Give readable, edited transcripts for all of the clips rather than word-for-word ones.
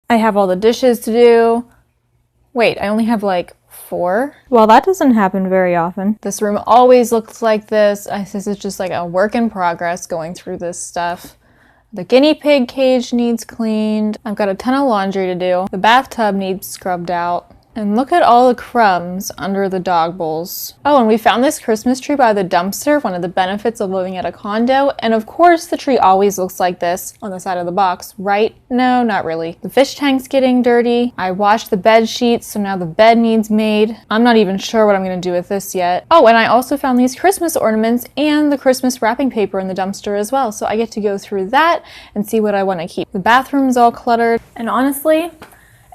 I have all the dishes to do. Wait, I only have like 4. Well, that doesn't happen very often. This room always looks like this. This is just like a work in progress going through this stuff. The guinea pig cage needs cleaned. I've got a ton of laundry to do. The bathtub needs scrubbed out. And look at all the crumbs under the dog bowls. Oh, and we found this Christmas tree by the dumpster, one of the benefits of living at a condo. And of course, the tree always looks like this on the side of the box, right? No, not really. The fish tank's getting dirty. I washed the bed sheets, so now the bed needs made. I'm not even sure what I'm gonna do with this yet. Oh, and I also found these Christmas ornaments and the Christmas wrapping paper in the dumpster as well. So I get to go through that and see what I wanna keep. The bathroom's all cluttered. And honestly,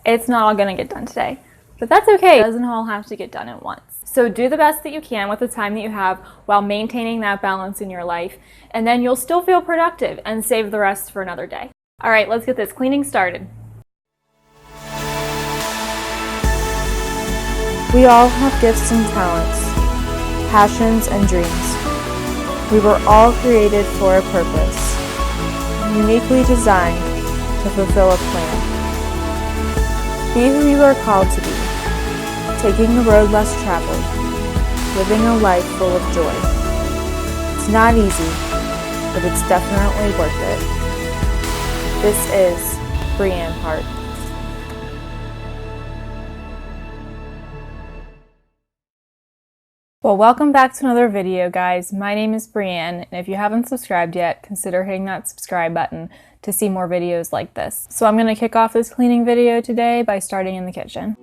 it's not all gonna get done today. But that's okay. It doesn't all have to get done at once. So do the best that you can with the time that you have while maintaining that balance in your life, and then you'll still feel productive and save the rest for another day. All right, let's get this cleaning started. We all have gifts and talents, passions and dreams. We were all created for a purpose, uniquely designed to fulfill a plan. Be who you are called to be. Taking the road less traveled, living a life full of joy. It's not easy, but it's definitely worth it. This is Brianne Hart. Well, welcome back to another video, guys. My name is Brianne, and if you haven't subscribed yet, consider hitting that subscribe button to see more videos like this. So I'm going to kick off this cleaning video today by starting in the kitchen.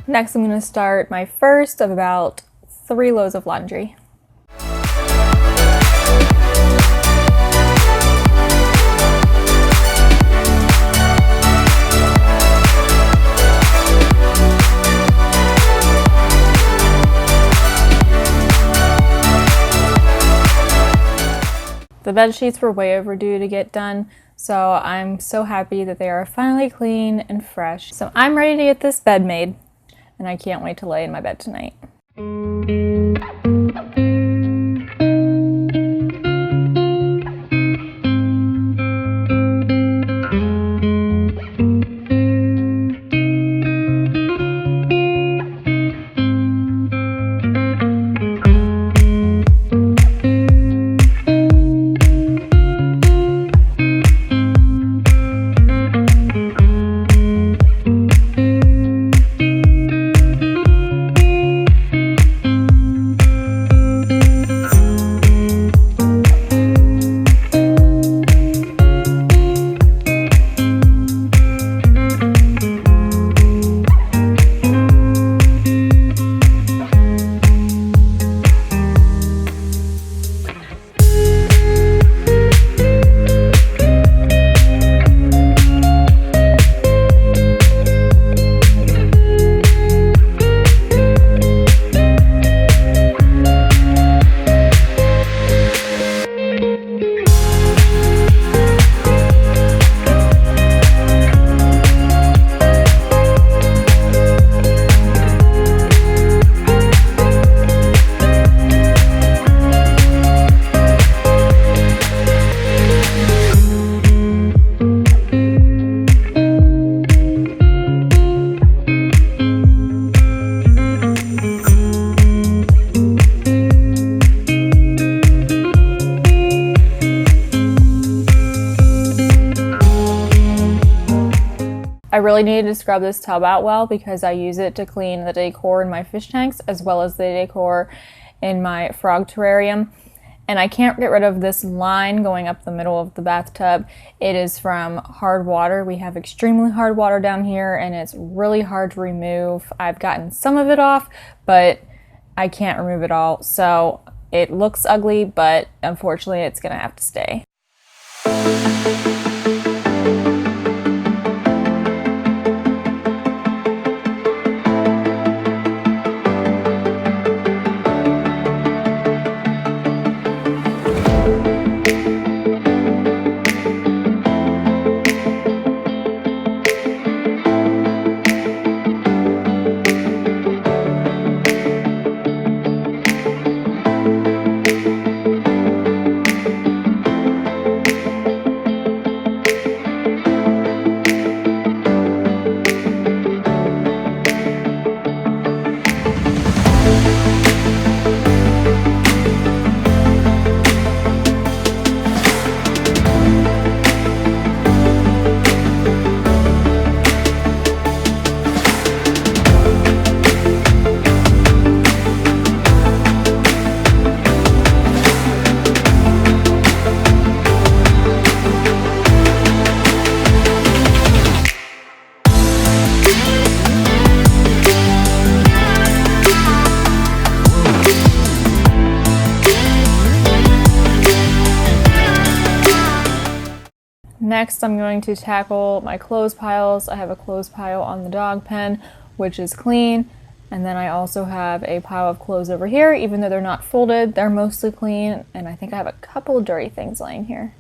Next, I'm going to start my first of about 3 loads of laundry. The bed sheets were way overdue to get done, so I'm so happy that they are finally clean and fresh. So I'm ready to get this bed made, and I can't wait to lay in my bed tonight. really needed to scrub this tub out well because I use it to clean the decor in my fish tanks as well as the decor in my frog terrarium. And I can't get rid of this line going up the middle of the bathtub. It is from hard water. We have extremely hard water down here and it's really hard to remove. I've gotten some of it off, but I can't remove it all. So it looks ugly, but unfortunately it's gonna have to stay. Next, I'm going to tackle my clothes piles. I have a clothes pile on the dog pen, which is clean. And then I also have a pile of clothes over here. Even though they're not folded, they're mostly clean. And I think I have a couple of dirty things laying here.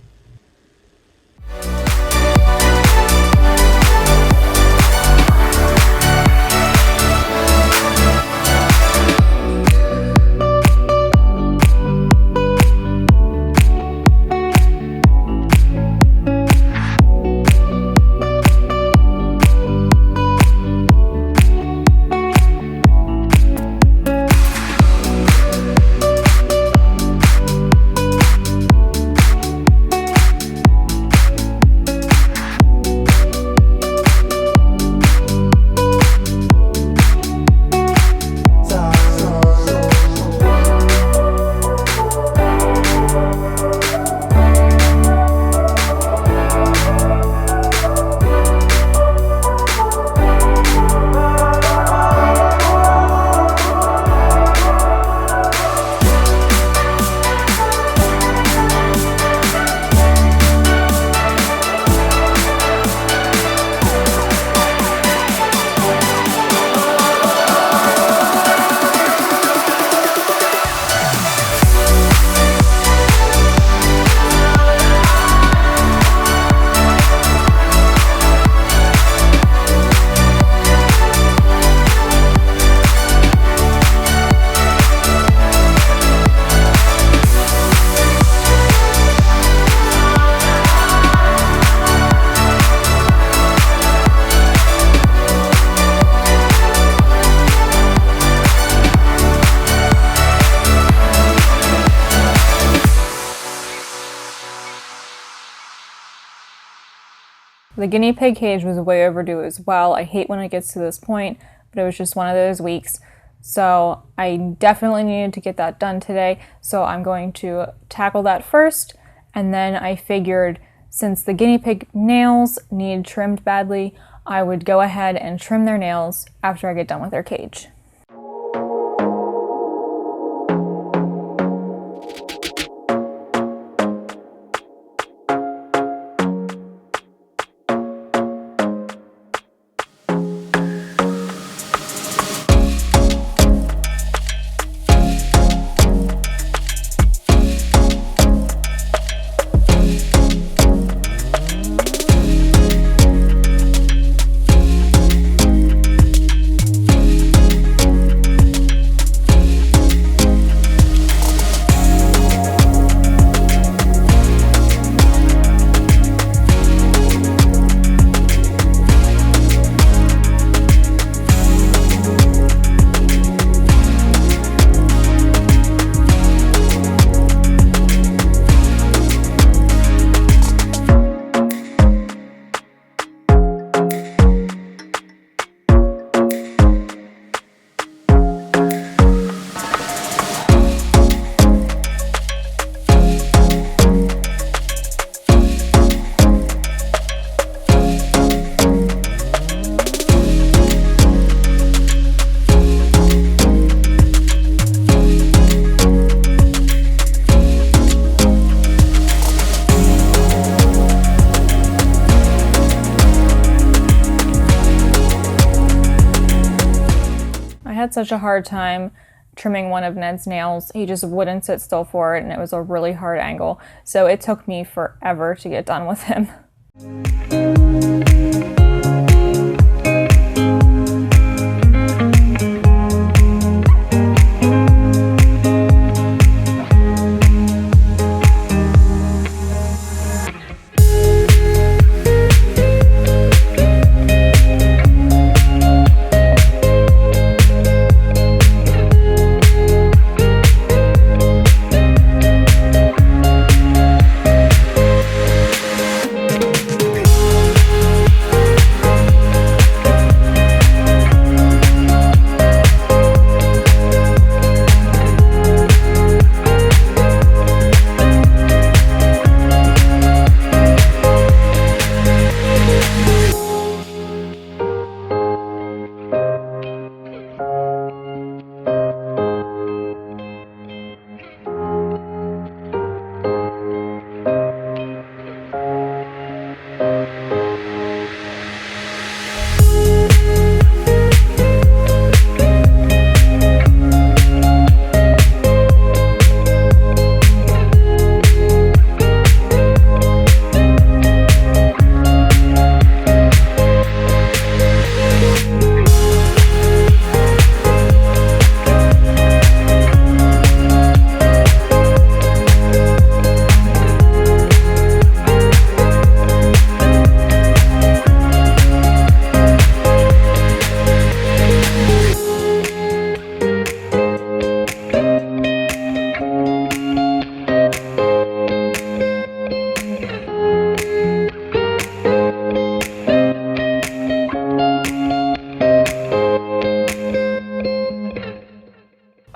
The guinea pig cage was way overdue as well. I hate when it gets to this point, but it was just one of those weeks. So I definitely needed to get that done today. So I'm going to tackle that first. And then I figured since the guinea pig nails need trimmed badly, I would go ahead and trim their nails after I get done with their cage. had such a hard time trimming one of Ned's nails. He just wouldn't sit still for it, and it was a really hard angle. So it took me forever to get done with him.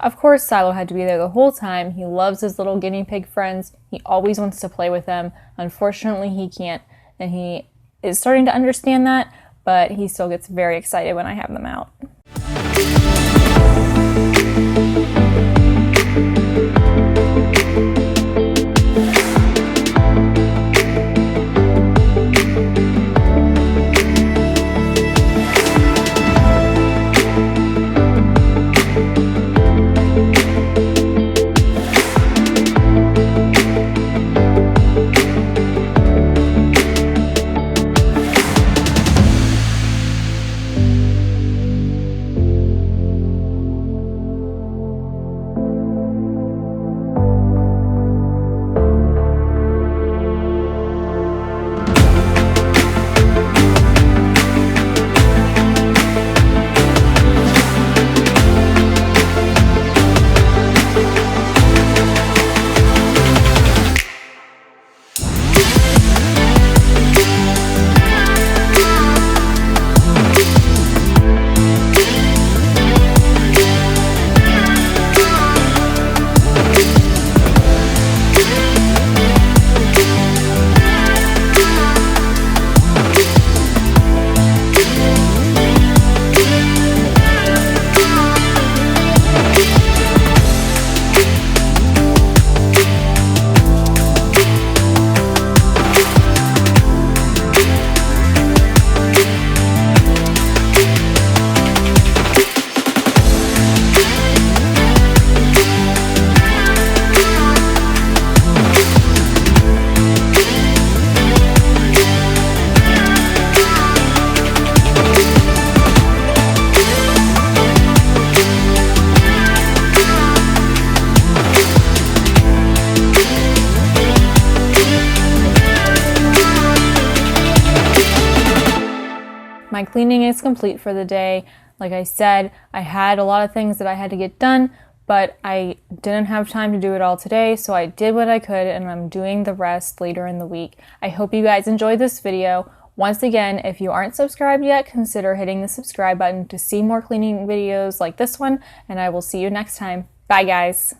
Of course, Silo had to be there the whole time. He loves his little guinea pig friends. He always wants to play with them. Unfortunately, he can't, and he is starting to understand that, but he still gets very excited when I have them out. My cleaning is complete for the day. Like I said, I had a lot of things that I had to get done, but I didn't have time to do it all today, so I did what I could, and I'm doing the rest later in the week. I hope you guys enjoyed this video. Once again, if you aren't subscribed yet, consider hitting the subscribe button to see more cleaning videos like this one, and I will see you next time. Bye, guys.